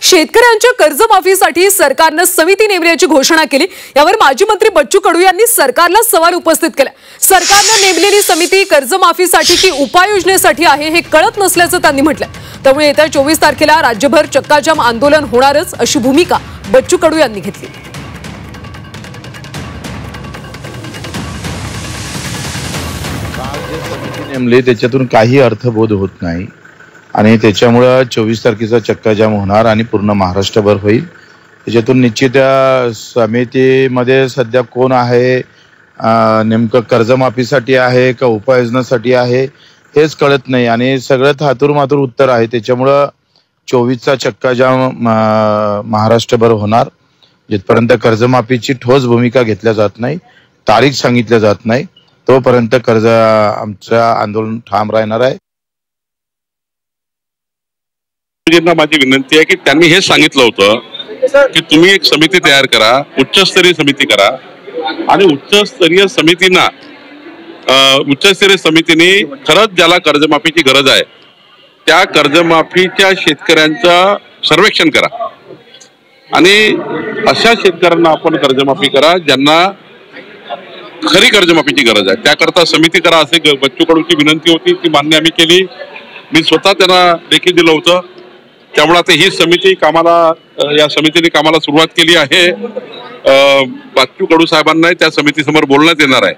शेतकऱ्यांच्या कर्जमाफीसाठी सरकारने समिती नेमण्याची घोषणा केली। यावर माजी मंत्री बच्चू कडू यांनी सरकारला सवाल उपस्थित केला। सरकारने नेमलेली समिती कर्जमाफीसाठी की उपाययोजनेसाठी आहे हे कळत नसल्याचं त्यांनी म्हटलं। त्यामुळे येत्या 24 तारखेला राज्यभर चक्काजाम आंदोलन होणारच अशी भूमिका बच्चू कडू यांनी घेतली। समिती नेमली त्याच्यातून काही अर्थबोध होत नाही आणि त्याच्यामुळे 24 तारखेचा चक्काजाम होणार आणि पूर्ण महाराष्ट्रभर होईल। त्याच्यातून निश्चित समितीमध्ये सध्या कोण आहे, नेमकं कर्जमाफीसाठी आहे का उपाययोजनासाठी आहे हेच कळत नाही आणि सगळं थातूरमातूर उत्तर आहे। त्याच्यामुळे 24चा चक्काजाम महाराष्ट्रभर होणार जिथपर्यंत कर्जमाफीची ठोस भूमिका घेतल्या जात नाही, तारीख सांगितल्या जात नाही तोपर्यंत आमचं आंदोलन ठाम राहणार आहे। माझी विनंती आहे की त्यांनी हे सांगितलं होतं की तुम्ही एक समिती तयार करा, उच्चस्तरीय समिती करा आणि उच्चस्तरीय समितीने खरंच ज्याला कर्जमाफीची गरज आहे त्या कर्जमाफीच्या शेतकऱ्यांचं सर्वेक्षण करा आणि अशा शेतकऱ्यांना आपण कर्जमाफी करा ज्यांना खरी कर्जमाफीची गरज आहे, त्याकरता समिती करा असे बच्चू कडूची विनंती होती। ती मान्य आम्ही केली, मी स्वतः त्यांना लेखी दिलं होतं। त्यामुळे आता ही समिती या समितीने कामाला सुरुवात केली आहे। बच्चू कडू साहेबांना त्या समितीसमोर बोलण्यात येणार आहे।